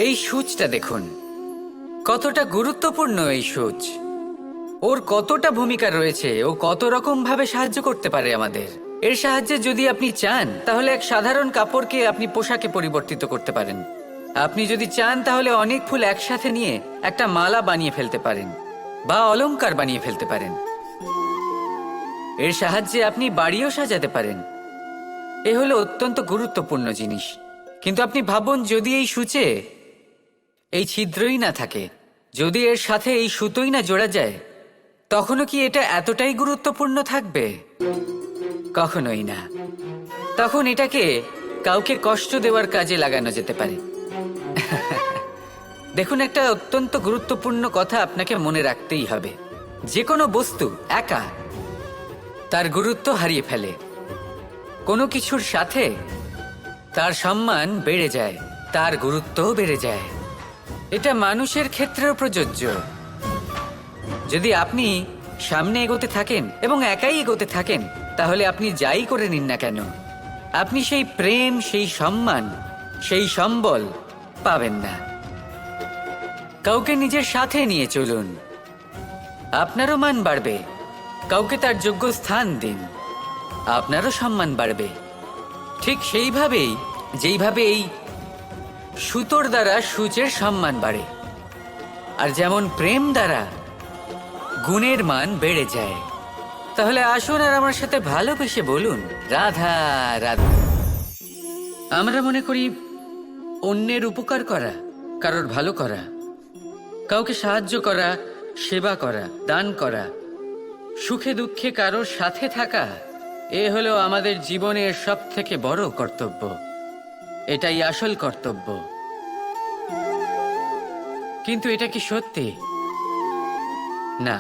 এই সূচটা দেখুন, কতটা গুরুত্বপূর্ণ এই সূচ। ওর কতটা ভূমিকা রয়েছে, ও কত রকম ভাবে সাহায্য করতে পারে আমাদের। এর সাহায্যে যদি আপনি চান তাহলে এক সাধারণ কাপড়কে আপনি পোশাকে পরিবর্তিত করতে পারেন। আপনি যদি চান তাহলে অনেক ফুল একসাথে নিয়ে একটা মালা বানিয়ে ফেলতে পারেন বা অলংকার বানিয়ে ফেলতে পারেন। এর সাহায্যে আপনি বাড়িও সাজাতে পারেন। এ হলো অত্যন্ত গুরুত্বপূর্ণ জিনিস। কিন্তু আপনি ভাবুন, যদি এই সূচে এই ছিদ্রই না থাকে, যদি এর সাথে এই সুতোই না জোড়া যায়, তখনও কি এটা এতটাই গুরুত্বপূর্ণ থাকবে? কখনোই না। তখন এটাকে কাউকে কষ্ট দেওয়ার কাজে লাগানো যেতে পারে। দেখুন, একটা অত্যন্ত গুরুত্বপূর্ণ কথা আপনাকে মনে রাখতেই হবে। যে কোনো বস্তু একা তার গুরুত্ব হারিয়ে ফেলে, কোনো কিছুর সাথে তার সম্মান বেড়ে যায়, তার গুরুত্বও বেড়ে যায়। এটা মানুষের ক্ষেত্রেও প্রযোজ্য। যদি আপনি সামনে এগোতে থাকেন এবং একাই এগোতে থাকেন, তাহলে আপনি যাই করে নিন না কেন, আপনি সেই প্রেম, সেই সম্মান, সেই সম্বল পাবেন না। কাউকে নিজের সাথে নিয়ে চলুন, আপনারও মান বাড়বে। কাউকে তার যোগ্য স্থান দিন, আপনারও সম্মান বাড়বে। ঠিক সেইভাবেই যেইভাবে এই সুতোর দ্বারা সূচের সম্মান বাড়ে, আর যেমন প্রেম দ্বারা গুণের মান বেড়ে যায়। তাহলে আসুন আর আমার সাথে ভালোবেসে বলুন, রাধা রাধা। আমরা মনে করি অন্যের উপকার করা, কারোর ভালো করা, কাউকে সাহায্য করা, সেবা করা, দান করা, সুখে দুঃখে কারোর সাথে থাকা, এ হলো আমাদের জীবনের সবথেকে বড় কর্তব্য। এটাই আসল কর্তব্য। কিন্তু এটা কি সত্যি? না।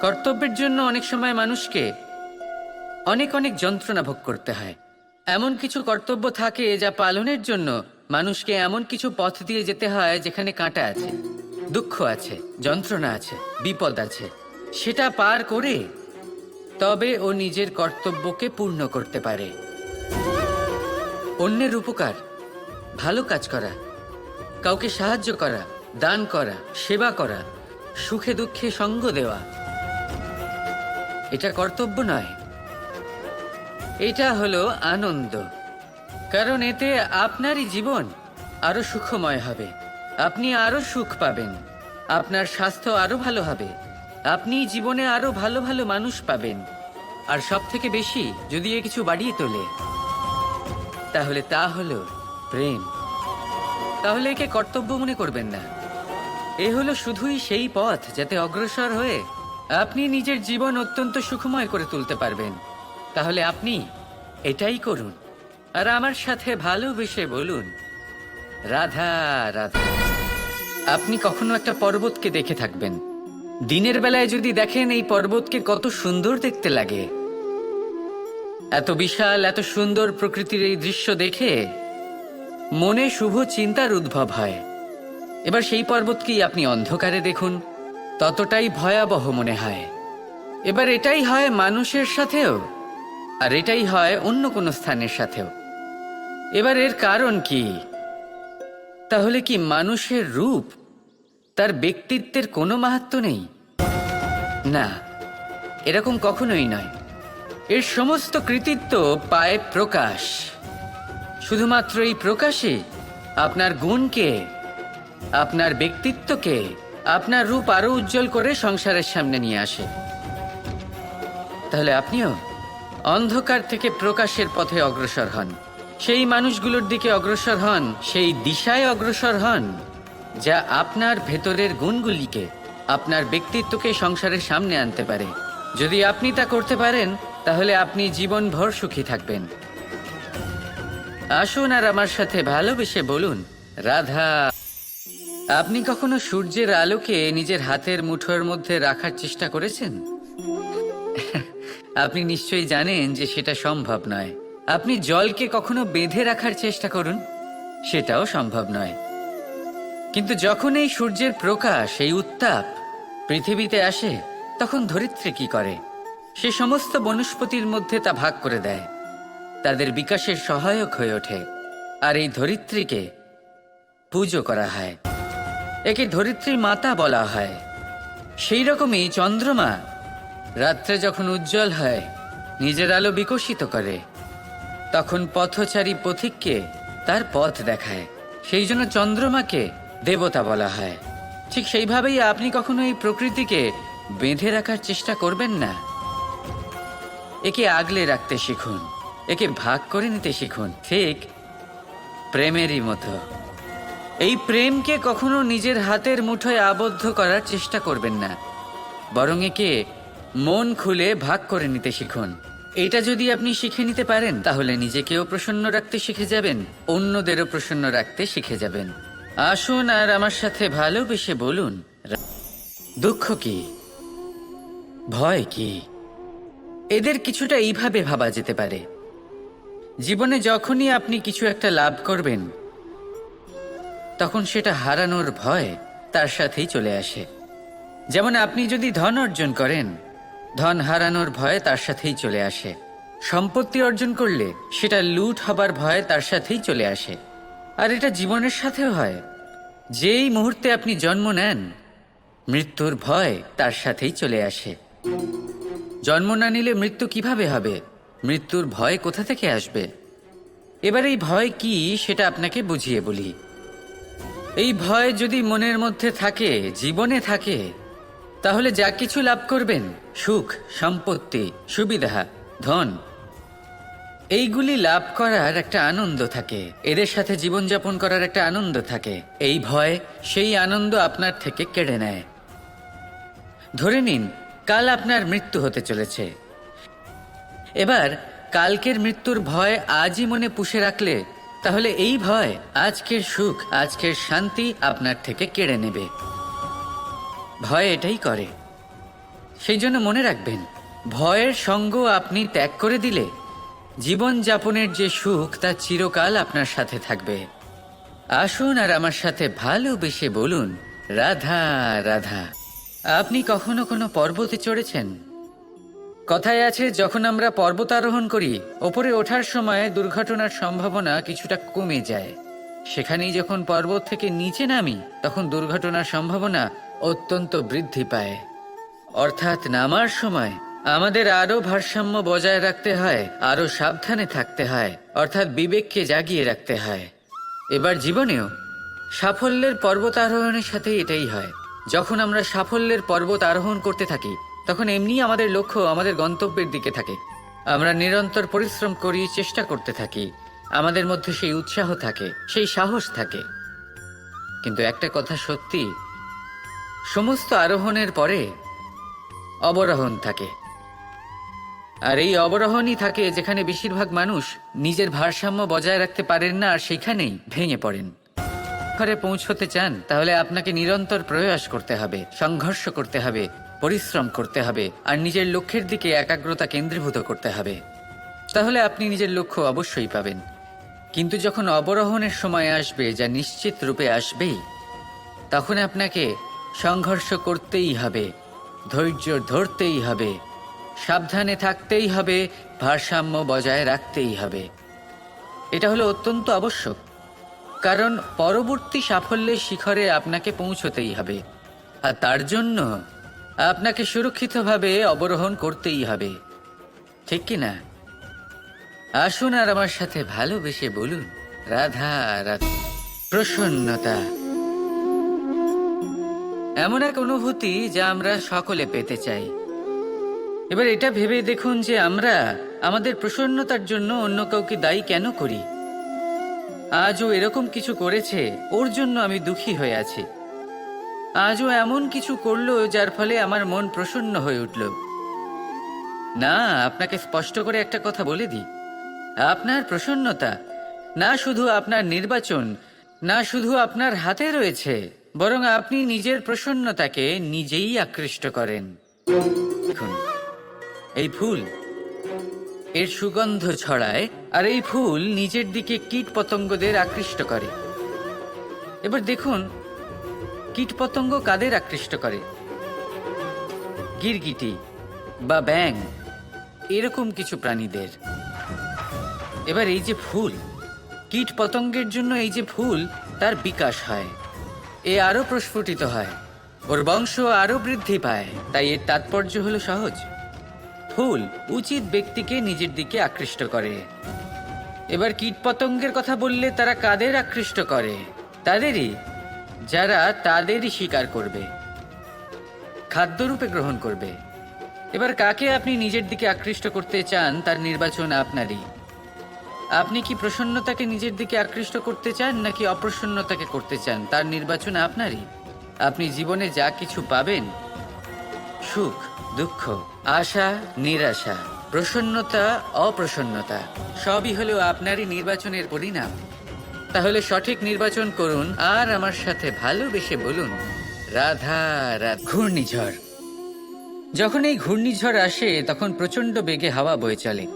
কর্তব্যের জন্য অনেক সময় মানুষকে অনেক অনেক যন্ত্রণা ভোগ করতে হয়। এমন কিছু কর্তব্য থাকে যা পালনের জন্য মানুষকে এমন কিছু পথ দিয়ে যেতে হয় যেখানে কাঁটা আছে, দুঃখ আছে, যন্ত্রণা আছে, বিপদ আছে। সেটা পার করে তবে ও নিজের কর্তব্যকে পূর্ণ করতে পারে। অন্যের উপকার, ভালো কাজ করা, কাউকে সাহায্য করা, দান করা, সেবা করা, সুখে দুঃখে সঙ্গ দেওয়া, এটা কর্তব্য নয়, এটা হলো আনন্দ। কারণ এতে আপনারই জীবন আরো সুখময় হবে, আপনি আরো সুখ পাবেন, আপনার স্বাস্থ্য আরো ভালো হবে, আপনি জীবনে আরো ভালো ভালো মানুষ পাবেন। আর সব থেকে বেশি যদি এ কিছু বাড়িয়ে তোলে, তাহলে তা হলো প্রেম। তাহলে একে কর্তব্য মনে করবেন না। এ হলো শুধুই সেই পথ যাতে অগ্রসর হয়ে আপনি নিজের জীবন অত্যন্ত সুখময় করে তুলতে পারবেন। তাহলে আপনি এটাই করুন আর আমার সাথে ভালোবেসে বলুন, রাধা রাধা। আপনি কখনো একটা পর্বতকে দেখে থাকবেন। দিনের বেলায় যদি দেখেন এই পর্বতকে, কত সুন্দর দেখতে লাগে। এত বিশাল, এত সুন্দর প্রকৃতির এই দৃশ্য দেখে মনে শুভ চিন্তার উদ্ভব হয়। এবার সেই পর্বতকেই আপনি অন্ধকারে দেখুন, ততটাই ভয়াবহ মনে হয়। এবার এটাই হয় মানুষের সাথেও, আর এটাই হয় অন্য কোনো স্থানের সাথেও। এবার এর কারণ কি? তাহলে কি মানুষের রূপ, তার ব্যক্তিত্বের কোনো মাহাত্ম্য নেই? না, এরকম কখনোই নয়। এর সমস্ত কৃতিত্ব পায় প্রকাশ। শুধুমাত্র এই প্রকাশে আপনার গুণকে, আপনার ব্যক্তিত্বকে, আপনার রূপ আরো উজ্জ্বল করে সংসারের সামনে নিয়ে আসে। তাহলে আপনিও অন্ধকার থেকে প্রকাশের পথে অগ্রসর হন, সেই মানুষগুলোর দিকে অগ্রসর হন, সেই দিশায় অগ্রসর হন যা আপনার ভেতরের গুণগুলিকে, আপনার ব্যক্তিত্বকে সংসারের সামনে আনতে পারে। যদি আপনি তা করতে পারেন, তাহলে আপনি জীবনভর সুখী থাকবেন। আসুন আর আমার সাথে ভালোবেসে বলুন, রাধা। আপনি কখনো সূর্যের আলোকে নিজের হাতের মুঠোর মধ্যে রাখার চেষ্টা করেছেন? আপনি নিশ্চয়ই জানেন যে সেটা সম্ভব নয়। আপনি জলকে কখনো বেঁধে রাখার চেষ্টা করুন, সেটাও সম্ভব নয়। কিন্তু যখন এই সূর্যের প্রকাশ, এই উত্তাপ পৃথিবীতে আসে, তখন ধরিত্রী কি করে? সে সমস্ত বনস্পতির মধ্যে তা ভাগ করে দেয়, তাদের বিকাশের সহায়ক হয়ে ওঠে। আর এই ধরিত্রীকে পুজো করা হয়। একে ধরিত্রী মাতা বলা হয়। সেই রকমই চন্দ্রমা রাত্রে যখন উজ্জ্বল হয়, নিজের আলো বিকশিত করে, তখন পথচারী পথিককে তার পথ দেখায়। সেই জন্য চন্দ্রমাকে দেবতা বলা হয়। ঠিক সেইভাবেই আপনি কখনো এই প্রকৃতিকে বেঁধে রাখার চেষ্টা করবেন না। একে আগলে রাখতে শিখুন, একে ভাগ করে নিতে শিখুন, ঠিক প্রেমেরই মতো। এই প্রেমকে কখনো নিজের হাতের মুঠোয় আবদ্ধ করার চেষ্টা করবেন না, বরং একে মন খুলে ভাগ করে নিতে শিখুন। এটা যদি আপনি শিখে নিতে পারেন, তাহলে নিজেকেও প্রসন্ন রাখতে শিখে যাবেন, অন্যদেরও প্রসন্ন রাখতে শিখে যাবেন। আসুন আর আমার সাথে ভালোবেসে বলুন, দুঃখ কি, ভয় কি? এদের কিছুটা এইভাবে ভাবা যেতে পারে, জীবনে যখনই আপনি কিছু একটা লাভ করবেন, তখন সেটা হারানোর ভয় তার সাথেই চলে আসে। যেমন আপনি যদি ধন অর্জন করেন, ধন হারানোর ভয় তার সাথেই চলে আসে। সম্পত্তি অর্জন করলে সেটা লুট হবার ভয় তার সাথেই চলে আসে। আর এটা জীবনের সাথেও হয়। যেই মুহূর্তে আপনি জন্ম নেন, মৃত্যুর ভয় তার সাথেই চলে আসে। জন্ম না নিলে মৃত্যু কিভাবে হবে? মৃত্যুর ভয় কোথা থেকে আসবে? এবার এই ভয় কি সেটা আপনাকে বুঝিয়ে বলি। এই ভয় যদি মনের মধ্যে থাকে, জীবনে থাকে, তাহলে যা কিছু লাভ করবেন, সুখ, সম্পত্তি, সুবিধা, ধন, এইগুলি লাভ করার একটা আনন্দ থাকে, এদের সাথে জীবনযাপন করার একটা আনন্দ থাকে। এই ভয় সেই আনন্দ আপনার থেকে কেড়ে নেয়। ধরে নিন কাল আপনার মৃত্যু হতে চলেছে। এবার কালকের মৃত্যুর ভয় আজই মনে পুষে রাখলে, তাহলে এই ভয় আজকের সুখ, আজকের শান্তি আপনার থেকে কেড়ে নেবে। ভয় এটাই করে। সেই জন্য মনে রাখবেন, ভয়ের সঙ্গ আপনি ত্যাগ করে দিলে জীবন যাপনের যে সুখ তা চিরকাল আপনার সাথে থাকবে। আসুন আর আমার সাথে ভালোবেসে বলুন, রাধা রাধা। আপনি কখনো কোনো পর্বতে চড়েছেন? কথায় আছে, যখন আমরা পর্বতারোহণ করি, ওপরে ওঠার সময় দুর্ঘটনার সম্ভাবনা কিছুটা কমে যায়। সেখানেই যখন পর্বত থেকে নিচে নামি, তখন দুর্ঘটনার সম্ভাবনা অত্যন্ত বৃদ্ধি পায়। অর্থাৎ নামার সময় আমাদের আরো ভারসাম্য বজায় রাখতে হয়, আরো সাবধানে থাকতে হয়, অর্থাৎ বিবেককে জাগিয়ে রাখতে হয়। এবার জীবনেও সাফল্যের পর্বত আরোহণের সাথে এটাই হয়। যখন আমরা সাফল্যের পর্বত আরোহণ করতে থাকি, তখন এমনি আমাদের লক্ষ্য আমাদের গন্তব্যের দিকে থাকে। আমরা নিরন্তর পরিশ্রম করি, চেষ্টা করতে থাকি, আমাদের মধ্যে সেই উৎসাহ থাকে, সেই সাহস থাকে। কিন্তু একটা কথা সত্যি, সমস্ত আরোহণের পরে অবরোহণ থাকে। আর এই অবরোহণই থাকে যেখানে বেশিরভাগ মানুষ নিজের ভারসাম্য বজায় রাখতে পারেন না, আর সেখানেই ভেঙে পড়েন। ঘরে পৌঁছতে চান, তাহলে আপনাকে নিরন্তর প্রয়াস করতে হবে, সংঘর্ষ করতে হবে, পরিশ্রম করতে হবে, আর নিজের লক্ষ্যের দিকে একাগ্রতা কেন্দ্রীভূত করতে হবে। তাহলে আপনি নিজের লক্ষ্য অবশ্যই পাবেন। কিন্তু যখন অবরোহণের সময় আসবে, যা নিশ্চিত রূপে আসবেই, তখন আপনাকে সংঘর্ষ করতেই হবে, ধৈর্য ধরতেই হবে, সাবধানে থাকতেই হবে, ভারসাম্য বজায় রাখতেই হবে। এটা হলো অত্যন্ত আবশ্যক, কারণ পরবর্তী সাফল্যের শিখরে আপনাকে পৌঁছতেই হবে, আর তার জন্য আপনাকে সুরক্ষিতভাবে অবরোহণ করতেই হবে, ঠিক কি না? আসুন আর আমার সাথে ভালোবেসে বলুন, রাধা রাধা। প্রসন্নতা এমন এক অনুভূতি যা আমরা সকলে পেতে চাই। এবার এটা ভেবে দেখুন যে আমরা আমাদের প্রসন্নতার জন্য অন্য কাউকে দায়ী কেন করি। আজও এরকম কিছু করেছে, ওর জন্য আমি দুঃখী হয়ে আছি। আজও এমন কিছু করলো যার ফলে আমার মন প্রসন্ন হয়ে উঠল। না, আপনাকে স্পষ্ট করে একটা কথা বলে দিই, আপনার প্রসন্নতা না শুধু আপনার নির্বাচন, না শুধু আপনার হাতে রয়েছে, বরং আপনি নিজের প্রসন্নতাকে নিজেই আকৃষ্ট করেন। দেখুন, এই ফুল, এর সুগন্ধ ছড়ায়, আর এই ফুল নিজের দিকে কীট পতঙ্গদের আকৃষ্ট করে। এবার দেখুন, কীট পতঙ্গ কাদের আকৃষ্ট করে? গিরগিটি বা ব্যাঙ, এরকম কিছু প্রাণীদের। এবার এই যে ফুল, কীট পতঙ্গের জন্য এই যে ফুল, তার বিকাশ হয়, এ আরো প্রস্ফুটিত হয়, ওর বংশ আরো বৃদ্ধি পায়। তাই এর তাৎপর্য হলো সহজ, ফুল উচিত ব্যক্তিকে নিজের দিকে আকৃষ্ট করে। এবার কীট পতঙ্গের কথা বললে তারা কাদের আকৃষ্ট করে? তাদেরই, যারা তাদেরই শিকার করবে, খাদ্যরূপে গ্রহণ করবে। এবার কাকে আপনি নিজের দিকে আকৃষ্ট করতে চান তার নির্বাচন আপনারই। আপনি কি প্রসন্নতাকে নিজের দিকে আকৃষ্ট করতে চান নাকি অপ্রসন্নতাকে করতে চান তার নির্বাচন আপনারই। আপনি জীবনে যা কিছু পাবেন, সুখ, দুঃখ, আশা, নিরাশা, প্রসন্নতা, অপ্রসন্নতা, সবই হলো আপনারই নির্বাচনের পরিণাম। তাহলে সঠিক নির্বাচন করুন আর আমার সাথে ভালোবেসে বলুন, রাধা রাধা। ঘূর্ণিঝড়। যখন এই ঘূর্ণিঝড় আসে তখন প্রচণ্ড বেগে হাওয়া বয়ে চলে।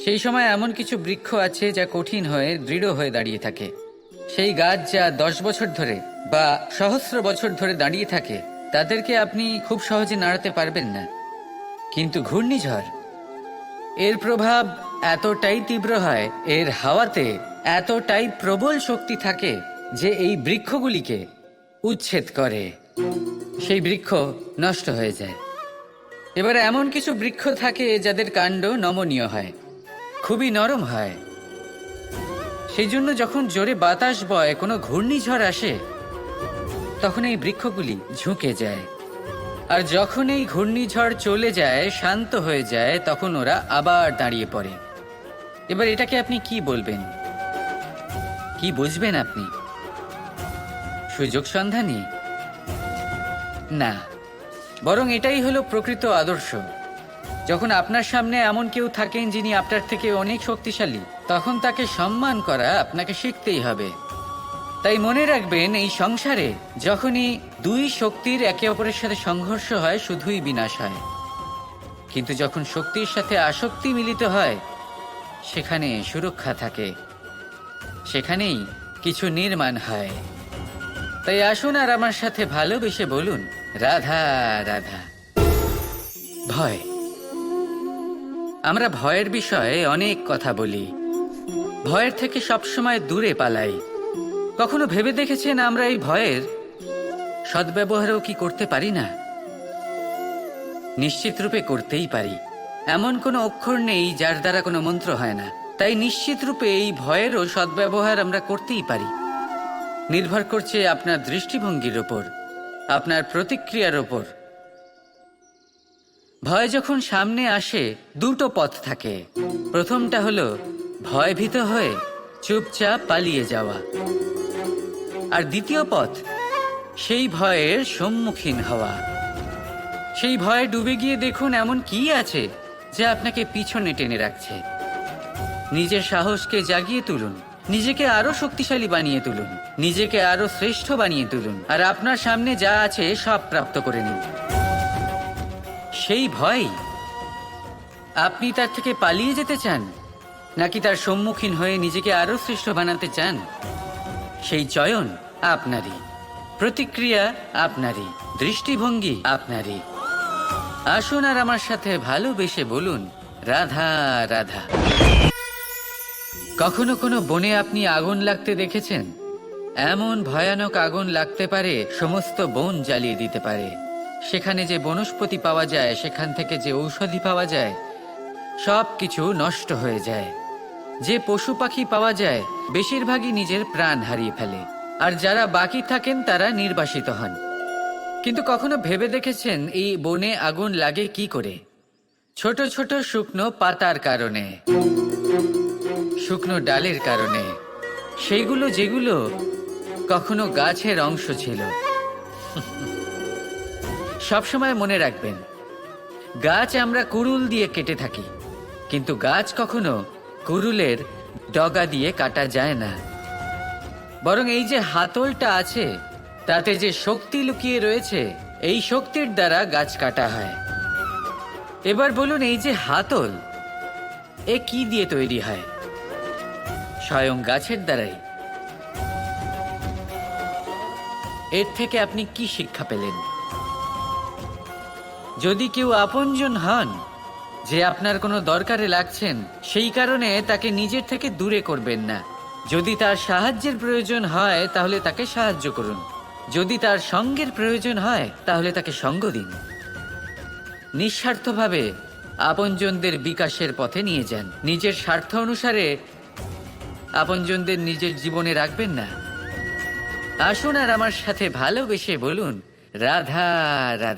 সেই সময় এমন কিছু বৃক্ষ আছে যা কঠিন হয়ে দৃঢ় হয়ে দাঁড়িয়ে থাকে। সেই গাছ যা 10 বছর ধরে বা সহস্র বছর ধরে দাঁড়িয়ে থাকে, তাদেরকে আপনি খুব সহজে নাড়াতে পারবেন না। কিন্তু ঘূর্ণিঝড়, এর প্রভাব এতটাই তীব্র হয়, এর হাওয়াতে এতটাই প্রবল শক্তি থাকে যে এই বৃক্ষগুলিকে উচ্ছেদ করে, সেই বৃক্ষ নষ্ট হয়ে যায়। এবার এমন কিছু বৃক্ষ থাকে যাদের কাণ্ড নমনীয় হয়, খুবই নরম হয়। সেই জন্য যখন জোরে বাতাস বয়, কোনো ঘূর্ণিঝড় আসে, তখন এই বৃক্ষগুলি ঝুঁকে যায়। আর যখন এই ঘূর্ণিঝড় চলে যায়, শান্ত হয়ে যায়, তখন ওরা আবার দাঁড়িয়ে পড়ে। এবার এটাকে আপনি কি বলবেন? কি বুঝবেন আপনি? সুযোগ সন্ধানী? না, বরং এটাই হলো প্রকৃত আদর্শ। যখন আপনার সামনে এমন কেউ থাকেন যিনি আপনার থেকে অনেক শক্তিশালী, তখন তাকে সম্মান করা আপনাকে শিখতেই হবে। তাই মনে রাখবেন, এই সংসারে যখনই দুই শক্তির একে অপরের সাথে সংঘর্ষ হয়, শুধুই বিনাশ হয়। কিন্তু যখন শক্তির সাথে আসক্তি মিলিত হয়, সেখানে সুরক্ষা থাকে, সেখানেই কিছু নির্মাণ হয়। তাই আসুন আর আমার সাথে ভালোবেসে বলুন, রাধা রাধা। ভয়। আমরা ভয়ের বিষয়ে অনেক কথা বলি, ভয়ের থেকে সবসময় দূরে পালাই। কখনো ভেবে দেখেছেন আমরা এই ভয়ের সদ্ব্যবহারও কি করতে পারি না? নিশ্চিত রূপে করতেই পারি। এমন কোনো অক্ষর নেই যার দ্বারা কোনো মন্ত্র হয় না। তাই নিশ্চিত রূপে এই ভয়েরও সদ্ব্যবহার আমরা করতেই পারি। নির্ভর করছে আপনার দৃষ্টিভঙ্গির ওপর, আপনার প্রতিক্রিয়ার ওপর। ভয় যখন সামনে আসে, দুটো পথ থাকে। প্রথমটা হলো ভয়ভীত হয়ে চুপচাপ পালিয়ে যাওয়া, আর দ্বিতীয় পথ সেই ভয়ের সম্মুখীন হওয়া। সেই ভয়ে ডুবে গিয়ে দেখুন এমন কি আছে যা আপনাকে পিছনে টেনে রাখছে। নিজের সাহসকে জাগিয়ে তুলুন, নিজেকে আরো শক্তিশালী বানিয়ে তুলুন, নিজেকে আরো শ্রেষ্ঠ বানিয়ে তুলুন, আর আপনার সামনে যা আছে সব প্রাপ্ত করে নিন। সেই ভয়, আপনি তার থেকে পালিয়ে যেতে চান নাকি তার সম্মুখীন হয়ে নিজেকে আরো শ্রেষ্ঠ বানাতে চান? সেই চয়ন আপনারই, প্রতিক্রিয়া আপনারই, দৃষ্টিভঙ্গি আপনারই। আসুন আর আমার সাথে ভালোবেসে বলুন, রাধা রাধা। কখনো কোনো বনে আপনি আগুন লাগতে দেখেছেন? এমন ভয়ানক আগুন লাগতে পারে সমস্ত বন জ্বালিয়ে দিতে পারে। সেখানে যে বনস্পতি পাওয়া যায়, সেখান থেকে যে ঔষধি পাওয়া যায়, সব কিছু নষ্ট হয়ে যায়। যে পশু পাখি পাওয়া যায়, বেশিরভাগই নিজের প্রাণ হারিয়ে ফেলে, আর যারা বাকি থাকেন তারা নির্বাসিত হন। কিন্তু কখনো ভেবে দেখেছেন এই বনে আগুন লাগে কি করে? ছোট ছোট শুকনো পাতার কারণে, শুকনো ডালের কারণে, সেইগুলো যেগুলো কখনো গাছের অংশ ছিল। সবসময় মনে রাখবেন, গাছ আমরা কুড়ুল দিয়ে কেটে থাকি, কিন্তু গাছ কখনো কুড়ুলের ডগা দিয়ে কাটা যায় না। বরং এই যে হাতলটা আছে, তাতে যে শক্তি লুকিয়ে রয়েছে, এই শক্তির দ্বারা গাছ কাটা হয়। এবার বলুন, এই যে হাতল, এ কি দিয়ে তৈরি হয়? স্বয়ং গাছের দ্বারাই। এর থেকে আপনি কি শিক্ষা পেলেন? যদি কেউ আপনজন হন, যে আপনার কোনো দরকারে লাগছেন, সেই কারণে তাকে নিজের থেকে দূরে করবেন না। যদি তার সাহায্যের প্রয়োজন হয় তাহলে তাকে সাহায্য করুন, যদি তার সঙ্গের প্রয়োজন হয় তাহলে তাকে সঙ্গ দিন। নিঃস্বার্থভাবে আপনজনদের বিকাশের পথে নিয়ে যান। নিজের স্বার্থ অনুসারে আপনজনদের নিজের জীবনে রাখবেন না। আসুন আর আমার সাথে ভালোবেসে বলুন, রাধা রাধা।